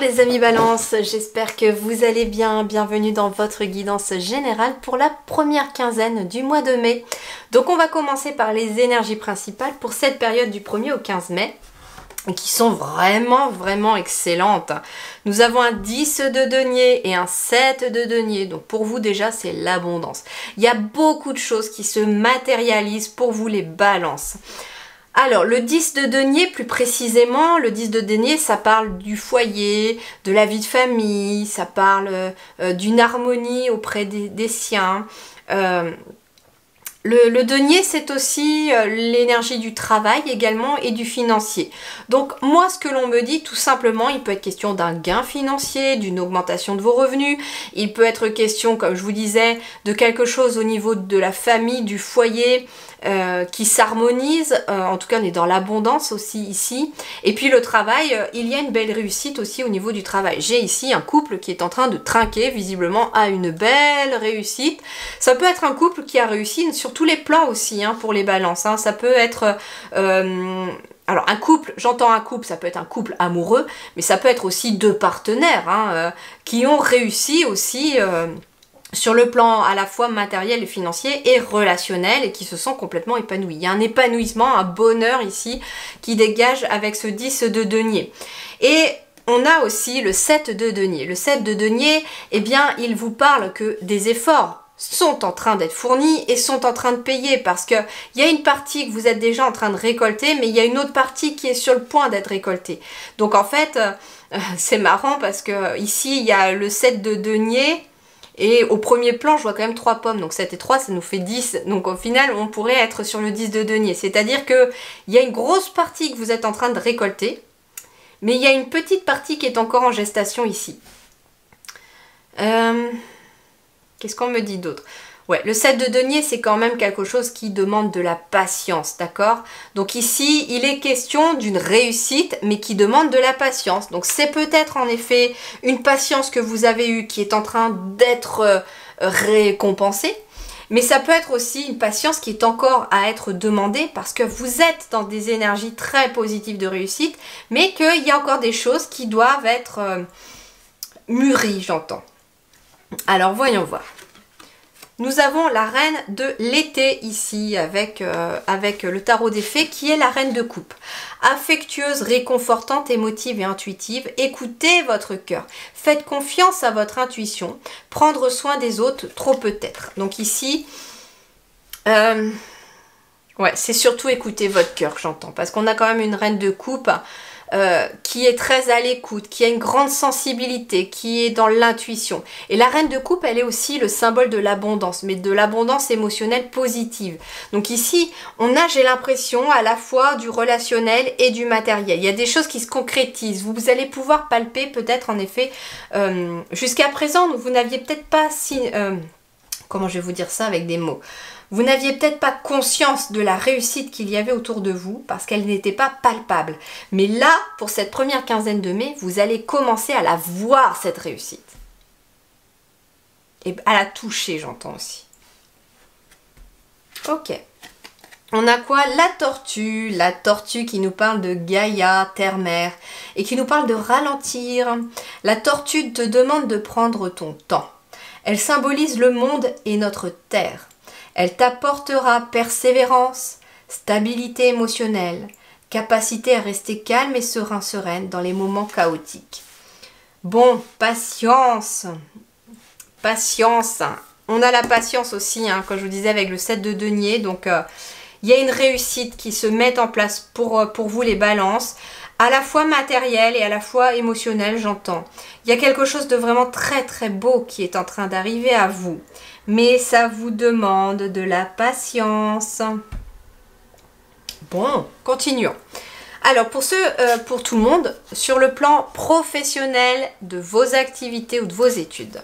les amis Balance, j'espère que vous allez bien. Bienvenue dans votre guidance générale pour la première quinzaine du mois de mai. Donc on va commencer par les énergies principales pour cette période du 1er au 15 mai, qui sont vraiment excellentes. Nous avons un 10 de denier et un 7 de denier. Donc pour vous déjà, c'est l'abondance. Il y a beaucoup de choses qui se matérialisent pour vous les balances. Alors, le 10 de denier, plus précisément, le 10 de denier, ça parle du foyer, de la vie de famille, ça parle d'une harmonie auprès des siens. Le denier, c'est aussi l'énergie du travail également et du financier. Donc moi, ce que l'on me dit, tout simplement, il peut être question d'un gain financier, d'une augmentation de vos revenus. Il peut être question, comme je vous disais, de quelque chose au niveau de la famille, du foyer, qui s'harmonise. En tout cas, on est dans l'abondance aussi ici. Et puis le travail, il y a une belle réussite aussi au niveau du travail. J'ai ici un couple qui est en train de trinquer, visiblement, à une belle réussite. Ça peut être un couple qui a réussi sur tous les plans aussi, hein, pour les balances. Hein. Ça peut être... alors un couple, j'entends un couple, ça peut être un couple amoureux, mais ça peut être aussi deux partenaires hein, qui ont réussi aussi... sur le plan à la fois matériel et financier et relationnel et qui se sent complètement épanoui. Il y a un épanouissement, un bonheur ici qui dégage avec ce 10 de denier. Et on a aussi le 7 de denier. Le 7 de denier, eh bien, il vous parle que des efforts sont en train d'être fournis et sont en train de payer parce qu'il y a une partie que vous êtes déjà en train de récolter, mais il y a une autre partie qui est sur le point d'être récoltée. Donc en fait, c'est marrant parce que ici, il y a le 7 de denier. Et au premier plan, je vois quand même 3 pommes, donc 7 et 3, ça nous fait 10. Donc au final, on pourrait être sur le 10 de denier. C'est-à-dire qu'il y a une grosse partie que vous êtes en train de récolter, mais il y a une petite partie qui est encore en gestation ici. Qu'est-ce qu'on me dit d'autre ? Ouais, le 7 de denier, c'est quand même quelque chose qui demande de la patience, d'accord? Donc ici, il est question d'une réussite, mais qui demande de la patience. Donc c'est peut-être en effet une patience que vous avez eue qui est en train d'être récompensée, mais ça peut être aussi une patience qui est encore à être demandée parce que vous êtes dans des énergies très positives de réussite, mais qu'il y a encore des choses qui doivent être mûries, j'entends. Alors voyons voir. Nous avons la reine de l'été ici avec le tarot des fées qui est la reine de coupe. Affectueuse, réconfortante, émotive et intuitive, écoutez votre cœur. Faites confiance à votre intuition. Prendre soin des autres, trop peut-être. Donc ici, ouais, c'est surtout écouter votre cœur que j'entends. Parce qu'on a quand même une reine de coupe qui est très à l'écoute, qui a une grande sensibilité, qui est dans l'intuition. Et la reine de coupe, elle est aussi le symbole de l'abondance, mais de l'abondance émotionnelle positive. Donc ici, on a, j'ai l'impression, à la fois du relationnel et du matériel. Il y a des choses qui se concrétisent. Vous allez pouvoir palper peut-être en effet, jusqu'à présent, vous n'aviez peut-être pas si... comment je vais vous dire ça avec des mots ? Vous n'aviez peut-être pas conscience de la réussite qu'il y avait autour de vous parce qu'elle n'était pas palpable. Mais là, pour cette première quinzaine de mai, vous allez commencer à la voir, cette réussite. Et à la toucher, j'entends aussi. Ok. On a quoi? La tortue qui nous parle de Gaïa, terre-mère, et qui nous parle de ralentir. La tortue te demande de prendre ton temps. Elle symbolise le monde et notre terre. Elle t'apportera persévérance, stabilité émotionnelle, capacité à rester calme et sereine dans les moments chaotiques. Bon, patience. Patience. On a la patience aussi, hein, comme je vous disais, avec le 7 de denier. Donc, il y a une réussite qui se met en place pour vous les balances. À la fois matériel et à la fois émotionnel, j'entends. Il y a quelque chose de vraiment très beau qui est en train d'arriver à vous. Mais ça vous demande de la patience. Bon, continuons. Alors pour tout le monde, sur le plan professionnel de vos activités ou de vos études,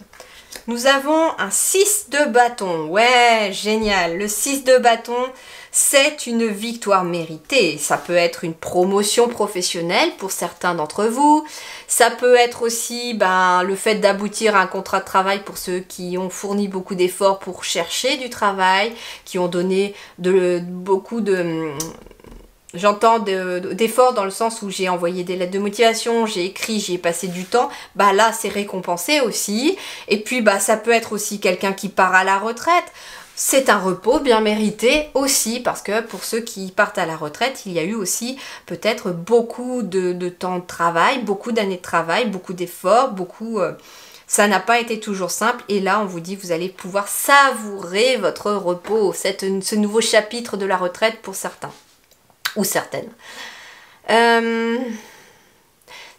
nous avons un 6 de bâton. Ouais, génial. Le 6 de bâton, c'est une victoire méritée. Ça peut être une promotion professionnelle pour certains d'entre vous. Ça peut être aussi le fait d'aboutir à un contrat de travail pour ceux qui ont fourni beaucoup d'efforts pour chercher du travail, qui ont donné beaucoup j'entends d'efforts dans le sens où j'ai envoyé des lettres de motivation, j'ai écrit, j'y ai passé du temps, bah là c'est récompensé aussi. Et puis bah ça peut être aussi quelqu'un qui part à la retraite. C'est un repos bien mérité aussi, parce que pour ceux qui partent à la retraite, il y a eu aussi peut-être beaucoup de temps de travail, beaucoup d'années de travail, beaucoup d'efforts, ça n'a pas été toujours simple, et là on vous dit vous allez pouvoir savourer votre repos, ce nouveau chapitre de la retraite pour certains, ou certaines.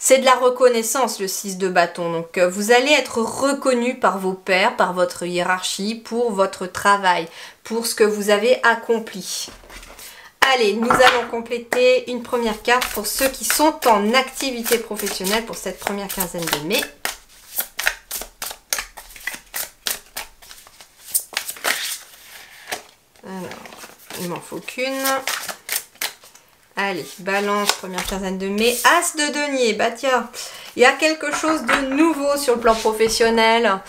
C'est de la reconnaissance, le 6 de bâton. Donc vous allez être reconnu par vos pairs, par votre hiérarchie, pour votre travail, pour ce que vous avez accompli. Allez, nous allons compléter une première carte pour ceux qui sont en activité professionnelle pour cette première quinzaine de mai. Alors, il m'en faut qu'une. Allez, balance, première quinzaine de mai. As de denier, bah tiens, il y a quelque chose de nouveau sur le plan professionnel.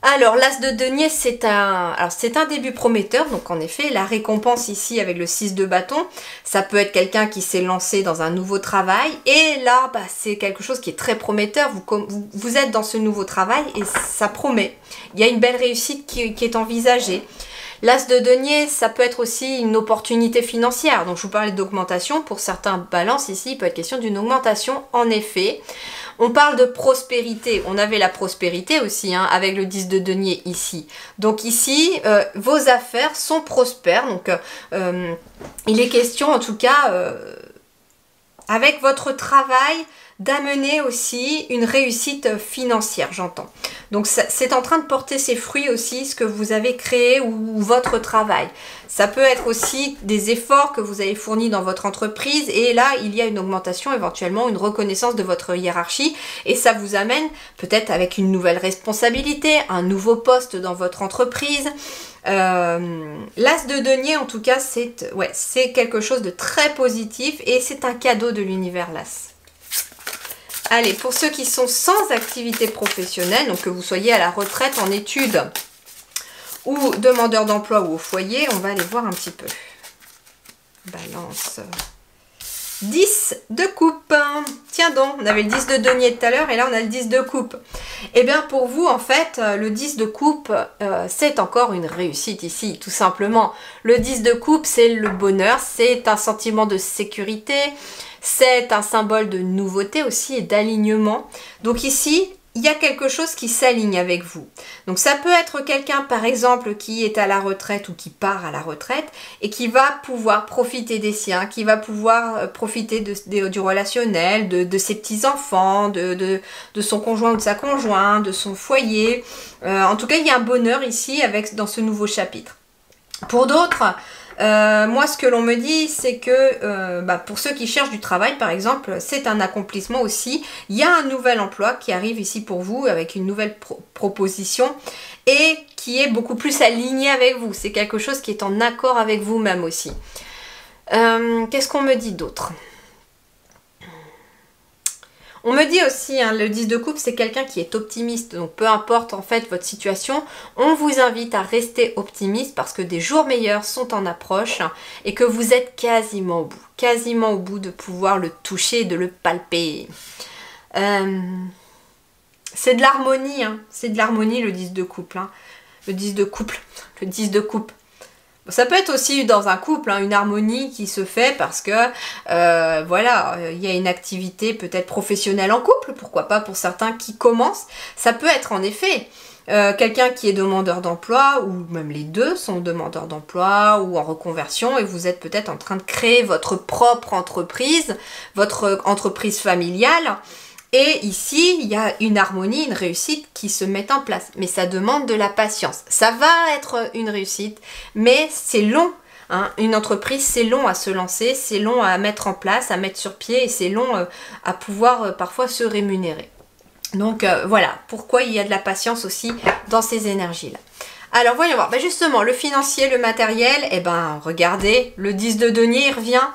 Alors, l'as de denier, c'est un début prometteur. Donc, en effet, la récompense ici avec le 6 de bâton, ça peut être quelqu'un qui s'est lancé dans un nouveau travail. Et là, bah, c'est quelque chose qui est très prometteur. Vous êtes dans ce nouveau travail et ça promet. Il y a une belle réussite qui est envisagée. L'as de denier, ça peut être aussi une opportunité financière. Donc, je vous parlais d'augmentation. Pour certains balances, ici, il peut être question d'une augmentation, en effet. On parle de prospérité. On avait la prospérité aussi, hein, avec le 10 de denier ici. Donc, ici, vos affaires sont prospères. Donc, il est question, en tout cas, avec votre travail, d'amener aussi une réussite financière, j'entends. Donc c'est en train de porter ses fruits aussi, ce que vous avez créé ou votre travail. Ça peut être aussi des efforts que vous avez fournis dans votre entreprise et là, il y a une augmentation, éventuellement une reconnaissance de votre hiérarchie et ça vous amène peut-être avec une nouvelle responsabilité, un nouveau poste dans votre entreprise. L'as de denier, en tout cas, c'est quelque chose de très positif et c'est un cadeau de l'univers l'as. Allez, pour ceux qui sont sans activité professionnelle, donc que vous soyez à la retraite, en études ou demandeur d'emploi ou au foyer, on va aller voir un petit peu. Balance. 10 de coupe. Tiens donc, on avait le 10 de denier tout à l'heure et là on a le 10 de coupe. Et bien pour vous, en fait, le 10 de coupe, c'est encore une réussite ici, tout simplement. Le 10 de coupe, c'est le bonheur, c'est un sentiment de sécurité. C'est un symbole de nouveauté aussi et d'alignement. Donc ici, il y a quelque chose qui s'aligne avec vous. Donc ça peut être quelqu'un par exemple qui est à la retraite ou qui part à la retraite et qui va pouvoir profiter des siens, qui va pouvoir profiter du relationnel, de ses petits-enfants, de son conjoint ou de sa conjointe, de son foyer. En tout cas, il y a un bonheur ici dans ce nouveau chapitre. Pour d'autres, moi ce que l'on me dit c'est que pour ceux qui cherchent du travail par exemple, c'est un accomplissement aussi. Il y a un nouvel emploi qui arrive ici pour vous avec une nouvelle proposition et qui est beaucoup plus aligné avec vous. C'est quelque chose qui est en accord avec vous-même aussi. Qu'est-ce qu'on me dit d'autre ? On me dit aussi, hein, le 10 de coupe, c'est quelqu'un qui est optimiste. Donc, peu importe en fait votre situation, on vous invite à rester optimiste parce que des jours meilleurs sont en approche et que vous êtes quasiment au bout de pouvoir le toucher, de le palper. C'est de l'harmonie, hein, c'est de l'harmonie le 10 de couple. Hein. Le 10 de couple, le 10 de coupe. Ça peut être aussi dans un couple, hein, une harmonie qui se fait parce que, voilà, il y a une activité peut-être professionnelle en couple, pourquoi pas pour certains qui commencent. Ça peut être en effet quelqu'un qui est demandeur d'emploi ou même les deux sont demandeurs d'emploi ou en reconversion et vous êtes peut-être en train de créer votre propre entreprise, votre entreprise familiale. Et ici, il y a une harmonie, une réussite qui se met en place. Mais ça demande de la patience. Ça va être une réussite, mais c'est long. Hein. Une entreprise, c'est long à se lancer, c'est long à mettre en place, à mettre sur pied, et c'est long à pouvoir parfois se rémunérer. Donc voilà, pourquoi il y a de la patience aussi dans ces énergies-là. Alors voyons voir, justement, le financier, le matériel, regardez, le 10 de denier, il revient.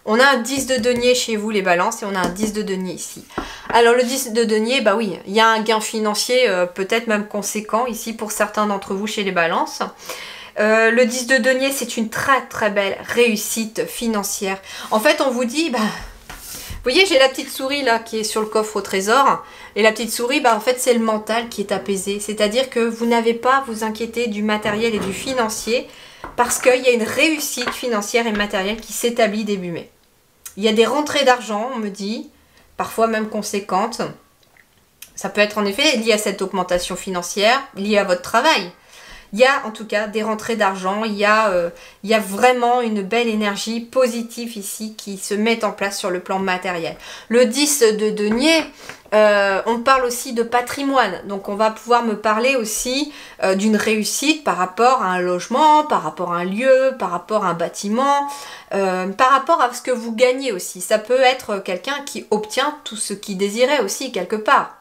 On a un 10 de denier chez vous les balances et on a un 10 de denier ici. Alors le 10 de denier, oui, il y a un gain financier peut-être même conséquent ici pour certains d'entre vous chez les balances. Le 10 de denier, c'est une très très belle réussite financière. En fait, on vous dit, vous voyez, j'ai la petite souris là qui est sur le coffre au trésor. Et la petite souris, en fait, c'est le mental qui est apaisé. C'est-à-dire que vous n'avez pas à vous inquiéter du matériel et du financier parce qu'il y a une réussite financière et matérielle qui s'établit début mai. Il y a des rentrées d'argent, on me dit, parfois même conséquentes. Ça peut être en effet lié à cette augmentation financière, lié à votre travail. Il y a en tout cas des rentrées d'argent, il y a vraiment une belle énergie positive ici qui se met en place sur le plan matériel. Le 10 de denier, on parle aussi de patrimoine. Donc on va pouvoir me parler aussi d'une réussite par rapport à un logement, par rapport à un lieu, par rapport à un bâtiment, par rapport à ce que vous gagnez aussi. Ça peut être quelqu'un qui obtient tout ce qu'il désirait aussi quelque part.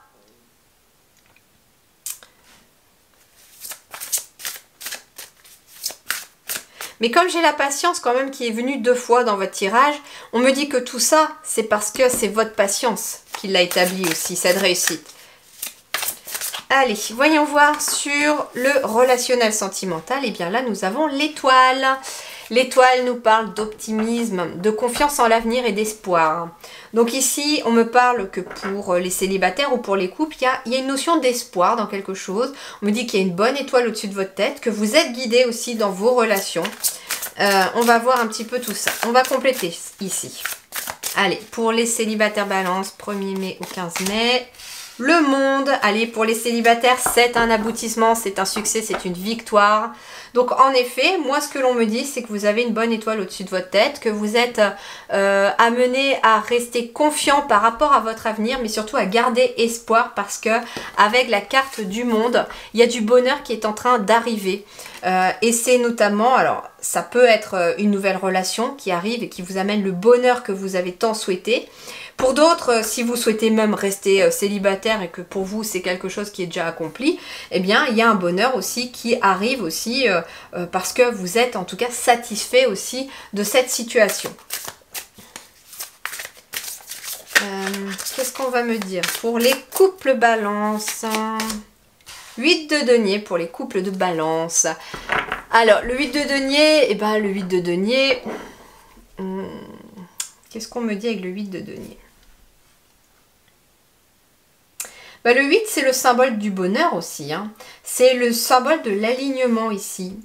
Mais comme j'ai la patience quand même qui est venue 2 fois dans votre tirage, on me dit que tout ça, c'est parce que c'est votre patience qui l'a établi aussi, cette réussite. Allez, voyons voir sur le relationnel sentimental. Et bien là, nous avons l'étoile. L'étoile nous parle d'optimisme, de confiance en l'avenir et d'espoir. Donc ici, on me parle que pour les célibataires ou pour les couples, il y a une notion d'espoir dans quelque chose. On me dit qu'il y a une bonne étoile au-dessus de votre tête, que vous êtes guidé aussi dans vos relations. On va voir un petit peu tout ça. On va compléter ici. Allez, pour les célibataires balance, 1er mai au 15 mai. Le monde, allez, pour les célibataires, c'est un aboutissement, c'est un succès, c'est une victoire. Donc en effet, moi ce que l'on me dit, c'est que vous avez une bonne étoile au-dessus de votre tête, que vous êtes amené à rester confiant par rapport à votre avenir, mais surtout à garder espoir parce que avec la carte du monde, il y a du bonheur qui est en train d'arriver. Et c'est notamment, alors ça peut être une nouvelle relation qui arrive et qui vous amène le bonheur que vous avez tant souhaité. Pour d'autres, si vous souhaitez même rester célibataire et que pour vous c'est quelque chose qui est déjà accompli, eh bien il y a un bonheur aussi qui arrive aussi parce que vous êtes en tout cas satisfait aussi de cette situation. Qu'est-ce qu'on va me dire pour les couples balance? 8 de denier pour les couples de balance. Alors le 8 de denier, le 8 de denier, qu'est-ce qu'on me dit avec le 8 de denier? Le 8, c'est le symbole du bonheur aussi. Hein. C'est le symbole de l'alignement ici.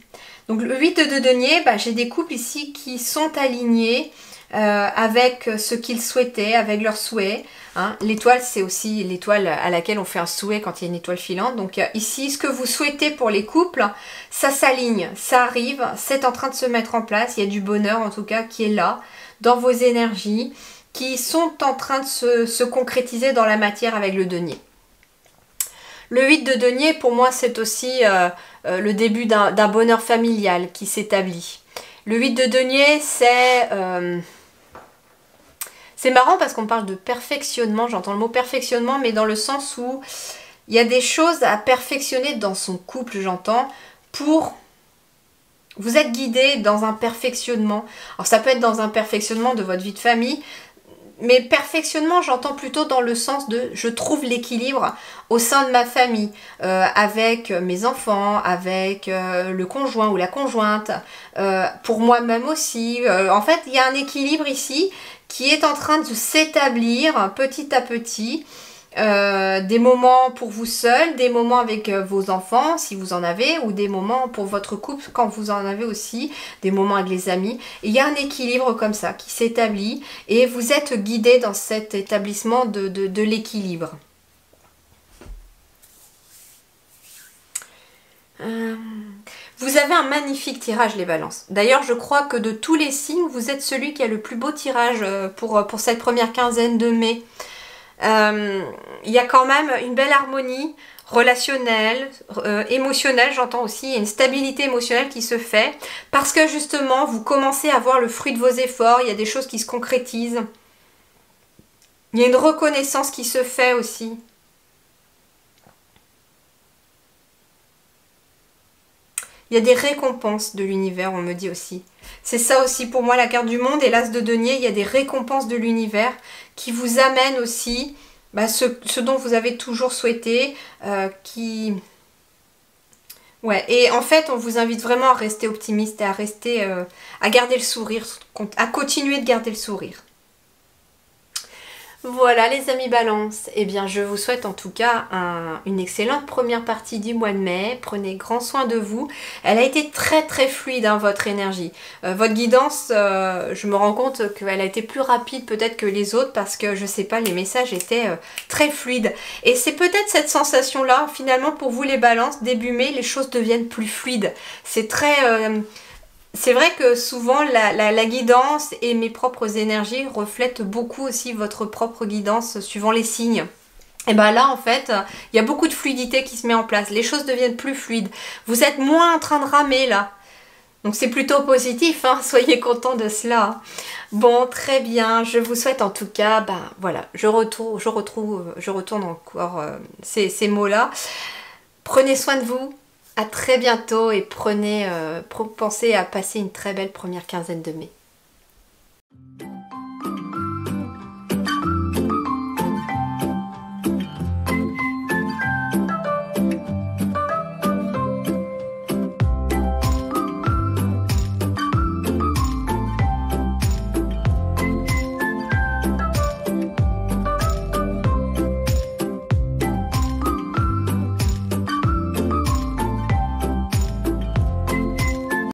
Donc le 8 de denier, j'ai des couples ici qui sont alignés avec ce qu'ils souhaitaient, avec leurs souhaits. Hein. L'étoile, c'est aussi l'étoile à laquelle on fait un souhait quand il y a une étoile filante. Donc ici, ce que vous souhaitez pour les couples, ça s'aligne, ça arrive, c'est en train de se mettre en place. Il y a du bonheur en tout cas qui est là, dans vos énergies, qui sont en train de se concrétiser dans la matière avec le denier. Le 8 de denier, pour moi, c'est aussi le début d'un bonheur familial qui s'établit. Le 8 de denier, c'est marrant parce qu'on parle de perfectionnement, j'entends le mot perfectionnement, mais dans le sens où il y a des choses à perfectionner dans son couple, j'entends, pour... Vous êtes guidé dans un perfectionnement. Alors ça peut être dans un perfectionnement de votre vie de famille, mais perfectionnement, j'entends plutôt dans le sens de je trouve l'équilibre au sein de ma famille, avec mes enfants, avec le conjoint ou la conjointe, pour moi-même aussi. En fait, il y a un équilibre ici qui est en train de s'établir petit à petit. Des moments pour vous seul, des moments avec vos enfants si vous en avez, ou des moments pour votre couple quand vous en avez aussi, des moments avec les amis. Et il y a un équilibre comme ça qui s'établit et vous êtes guidé dans cet établissement de l'équilibre. Vous avez un magnifique tirage les balances. D'ailleurs je crois que de tous les signes, vous êtes celui qui a le plus beau tirage pour cette première quinzaine de mai. Il y a quand même une belle harmonie relationnelle, émotionnelle, j'entends aussi, il y a une stabilité émotionnelle qui se fait parce que justement vous commencez à voir le fruit de vos efforts, il y a des choses qui se concrétisent, il y a une reconnaissance qui se fait aussi. Il y a des récompenses de l'univers, on me dit aussi. C'est ça aussi pour moi la carte du monde et l'as de denier, il y a des récompenses de l'univers qui vous amènent aussi ce dont vous avez toujours souhaité, qui Ouais, et en fait, on vous invite vraiment à rester optimiste et à rester, à garder le sourire, à continuer de garder le sourire. Voilà les amis Balance, eh bien je vous souhaite en tout cas une excellente première partie du mois de mai, prenez grand soin de vous, elle a été très très fluide hein, votre énergie, votre guidance, je me rends compte qu'elle a été plus rapide peut-être que les autres parce que je sais pas, les messages étaient très fluides et c'est peut-être cette sensation là finalement pour vous les Balances, début mai les choses deviennent plus fluides, c'est très... c'est vrai que souvent la guidance et mes propres énergies reflètent beaucoup aussi votre propre guidance suivant les signes. Et bien là en fait, il y a beaucoup de fluidité qui se met en place, les choses deviennent plus fluides. Vous êtes moins en train de ramer là. Donc c'est plutôt positif, hein, soyez contents de cela. Bon, très bien, je vous souhaite en tout cas, ben voilà, je retourne encore ces mots-là. Prenez soin de vous. À très bientôt et pensez à passer une très belle première quinzaine de mai.